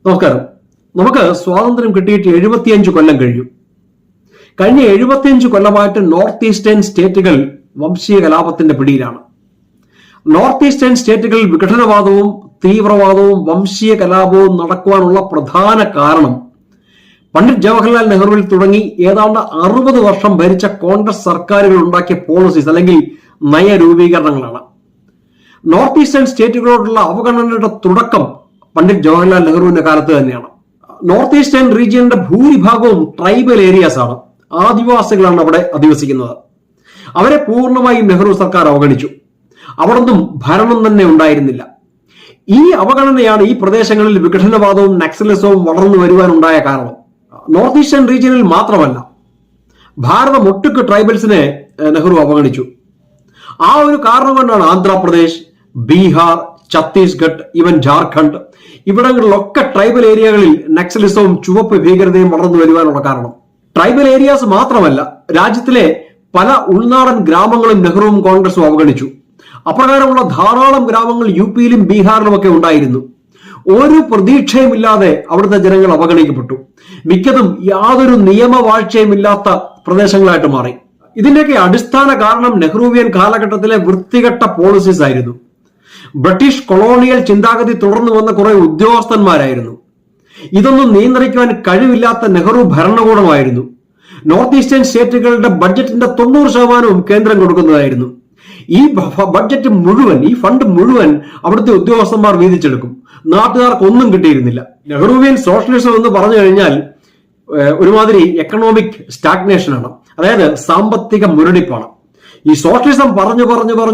നമസ്കാരം. നമുക്ക് സ്വാതന്ത്ര്യം കിട്ടിയിട്ട് 75 കൊല്ലം കഴിഞ്ഞു. കഴിഞ്ഞ 75 കൊല്ലമായിട്ട് നോർത്ത് ഈസ്റ്റേൺ സ്റ്റേറ്റുകൾ വംശീയ കലാപത്തിന്റെ പിടിയിലാണ്. നോർത്ത് ഈസ്റ്റേൺ സ്റ്റേറ്റുകളിൽ വിഘടനവാദവും തീവ്രവാദവും വംശീയ കലാപവും നടക്കുവാനുള്ള പ്രധാന കാരണം പണ്ഡിറ്റ് ജവഹർലാൽ നെഹ്റുവിൽ തുടങ്ങി ഏതാണ്ട് 60 വർഷം ഭരിച്ച കോൺഗ്രസ് സർക്കാരുകൾ ഉണ്ടാക്കിയ പോളിസീസ് അല്ലെങ്കിൽ നയരൂപീകരണങ്ങളാണ്. നോർത്ത് ഈസ്റ്റേൺ സ്റ്റേറ്റുകളോടുള്ള അവഗണനയുടെ തുടക്കം പണ്ഡിറ്റ് ജവഹർലാൽ നെഹ്റുവിന്റെ കാലത്ത് തന്നെയാണ്. നോർത്ത് ഈസ്റ്റേൺ റീജിയന്റെ ഭൂരിഭാഗവും ട്രൈബൽ ഏരിയാസ് ആണ്. ആദിവാസികളാണ് അവിടെ അധിവസിക്കുന്നത്. അവരെ പൂർണ്ണമായും നെഹ്റു സർക്കാർ അവഗണിച്ചു. അവിടൊന്നും ഭരണം തന്നെ ഉണ്ടായിരുന്നില്ല. ഈ അവഗണനയാണ് ഈ പ്രദേശങ്ങളിൽ വിഘടനവാദവും നക്സലിസവും വളർന്നു വരുവാനുണ്ടായ കാരണം. നോർത്ത് ഈസ്റ്റേൺ റീജിയനിൽ മാത്രമല്ല, ഭാരതം ഒട്ടുക്ക് ട്രൈബൽസിനെ നെഹ്റു അവഗണിച്ചു. ആ ഒരു കാരണം കൊണ്ടാണ് ആന്ധ്രാപ്രദേശ്, ബീഹാർ, ഛത്തീസ്ഗഡ്, ഈവൻ ജാർഖണ്ഡ് ഇവിടങ്ങളിലൊക്കെ ട്രൈബൽ ഏരിയകളിൽ നക്സലിസവും ചുവപ്പ് ഭീകരതയും വളർന്നു വരുവാനുള്ള കാരണം. ട്രൈബൽ ഏരിയാസ് മാത്രമല്ല, രാജ്യത്തിലെ പല ഉൾനാടൻ ഗ്രാമങ്ങളും നെഹ്റുവും കോൺഗ്രസും അവഗണിച്ചു. അപ്രകാരമുള്ള ധാരാളം ഗ്രാമങ്ങൾ യുപിയിലും ബീഹാറിലുമൊക്കെ ഉണ്ടായിരുന്നു. ഒരു പ്രതീക്ഷയുമില്ലാതെ അവിടുത്തെ ജനങ്ങൾ അവഗണിക്കപ്പെട്ടു. മിക്കതും യാതൊരു നിയമവാഴ്ചയുമില്ലാത്ത പ്രദേശങ്ങളായിട്ട് മാറി. ഇതിന്റെയൊക്കെ അടിസ്ഥാന കാരണം നെഹ്റുവിയൻ കാലഘട്ടത്തിലെ വൃത്തികെട്ട പോളിസീസ് ആയിരുന്നു. ബ്രിട്ടീഷ് കൊളോണിയൽ ചിന്താഗതി തുടർന്നു വന്ന കുറെ ഉദ്യോഗസ്ഥന്മാരായിരുന്നു. ഇതൊന്നും നിയന്ത്രിക്കുവാൻ കഴിവില്ലാത്ത നെഹ്റു ഭരണകൂടമായിരുന്നു. നോർത്ത് ഈസ്റ്റേൺ സ്റ്റേറ്റുകളുടെ ബഡ്ജറ്റിന്റെ 90% കേന്ദ്രം കൊടുക്കുന്നതായിരുന്നു. ഈ ബഡ്ജറ്റ് മുഴുവൻ, ഈ ഫണ്ട് മുഴുവൻ അവിടുത്തെ ഉദ്യോഗസ്ഥന്മാർ വീതിച്ചെടുക്കും. നാട്ടുകാർക്ക് ഒന്നും കിട്ടിയിരുന്നില്ല. നെഹ്റുവിയൻ സോഷ്യലിസം എന്ന് പറഞ്ഞു കഴിഞ്ഞാൽ ഒരുമാതിരി എക്കണോമിക് സ്റ്റാഗ്നേഷനാണ്, അതായത് സാമ്പത്തിക മുരടിപ്പാണ്. ഈ സോഷ്യലിസം പറഞ്ഞു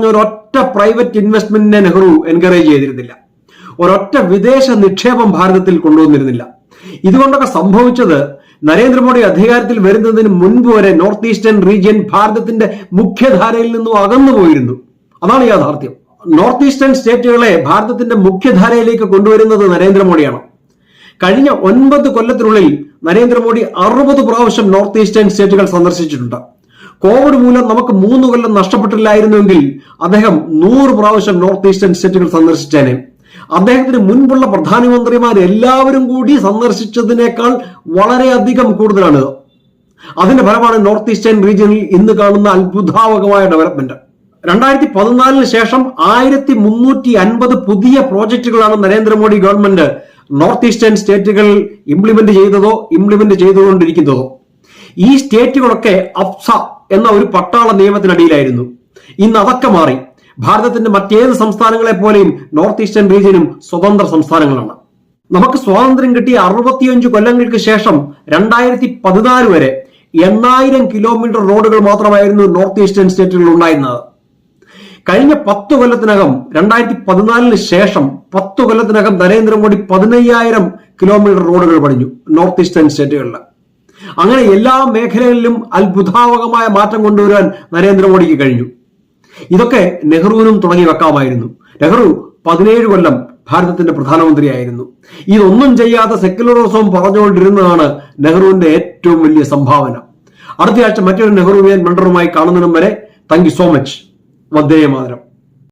ഒരൊറ്റ പ്രൈവറ്റ് ഇൻവെസ്റ്റ്മെന്റിനെ നെഹ്റു എൻകറേജ് ചെയ്തിരുന്നില്ല. ഒരൊറ്റ വിദേശ നിക്ഷേപം ഭാരതത്തിൽ കൊണ്ടുവന്നിരുന്നില്ല. ഇതുകൊണ്ടൊക്കെ സംഭവിച്ചത് നരേന്ദ്രമോദി അധികാരത്തിൽ വരുന്നതിന് മുൻപ് വരെ നോർത്ത് ഈസ്റ്റേൺ റീജിയൻ ഭാരതത്തിന്റെ മുഖ്യധാരയിൽ നിന്നും അകന്നുപോയിരുന്നു. അതാണ് യാഥാർത്ഥ്യം. നോർത്ത് ഈസ്റ്റേൺ സ്റ്റേറ്റുകളെ ഭാരതത്തിന്റെ മുഖ്യധാരയിലേക്ക് കൊണ്ടുവരുന്നത് നരേന്ദ്രമോദിയാണ്. കഴിഞ്ഞ 9 കൊല്ലത്തിനുള്ളിൽ നരേന്ദ്രമോദി 60 പ്രാവശ്യം നോർത്ത് ഈസ്റ്റേൺ സ്റ്റേറ്റുകൾ സന്ദർശിച്ചിട്ടുണ്ട്. കോവിഡ് മൂലം നമുക്ക് 3 കൊല്ലം നഷ്ടപ്പെട്ടില്ലായിരുന്നുവെങ്കിൽ അദ്ദേഹം 100 പ്രാവശ്യം നോർത്ത് ഈസ്റ്റേൺ സ്റ്റേറ്റുകൾ സന്ദർശിച്ചേനെ. അദ്ദേഹത്തിന് മുൻപുള്ള പ്രധാനമന്ത്രിമാർ എല്ലാവരും കൂടി സന്ദർശിച്ചതിനേക്കാൾ വളരെയധികം കൂടുതലാണ്. അതിന്റെ ഫലമാണ് നോർത്ത് ഈസ്റ്റേൺ റീജിയനിൽ ഇന്ന് കാണുന്ന അത്ഭുതാവഹമായ ഡെവലപ്മെന്റ്. 2014 ശേഷം 1350 പുതിയ പ്രോജക്റ്റുകളാണ് നരേന്ദ്രമോദി ഗവൺമെന്റ് നോർത്ത് ഈസ്റ്റേൺ സ്റ്റേറ്റുകളിൽ ഇംപ്ലിമെന്റ് ചെയ്തുകൊണ്ടിരിക്കുന്നതോ. ഈ സ്റ്റേറ്റുകളൊക്കെ അഫ്സ എന്ന ഒരു പട്ടാള നിയമത്തിനടിയിലായിരുന്നു. ഇന്ന് അതൊക്കെ മാറി. ഭാരതത്തിന്റെ മറ്റേത് സംസ്ഥാനങ്ങളെ പോലെയും നോർത്ത് ഈസ്റ്റേൺ റീജിയനും സ്വതന്ത്ര സംസ്ഥാനങ്ങളാണ്. നമുക്ക് സ്വാതന്ത്ര്യം കിട്ടിയ 65 കൊല്ലങ്ങൾക്ക് ശേഷം 2014 വരെ 8000 കിലോമീറ്റർ റോഡുകൾ മാത്രമായിരുന്നു നോർത്ത് ഈസ്റ്റേൺ സ്റ്റേറ്റുകളിൽ ഉണ്ടായിരുന്നത്. കഴിഞ്ഞ 10 കൊല്ലത്തിനകം, 2014 ശേഷം 10 കൊല്ലത്തിനകം നരേന്ദ്രമോദി 15000 കിലോമീറ്റർ റോഡുകൾ പണിഞ്ഞു നോർത്ത് ഈസ്റ്റേൺ സ്റ്റേറ്റുകളിൽ. അങ്ങനെ എല്ലാ മേഖലകളിലും അത്ഭുതാവഹമായ മാറ്റം കൊണ്ടുവരാൻ നരേന്ദ്രമോദിക്ക് കഴിഞ്ഞു. ഇതൊക്കെ നെഹ്റുവിനും തുടങ്ങി വെക്കാമായിരുന്നു. നെഹ്റു 17 കൊല്ലം ഭാരതത്തിന്റെ പ്രധാനമന്ത്രിയായിരുന്നു. ഇതൊന്നും ചെയ്യാതെ സെക്യുലറിസം പറഞ്ഞുകൊണ്ടിരുന്നതാണ് നെഹ്റുവിന്റെ ഏറ്റവും വലിയ സംഭാവന. അടുത്തയാഴ്ച മറ്റൊരു നെഹ്റുവിയൻ മെന്ററുമായി കാണുന്നതിനും വരെ thank you so much. Vande Mataram.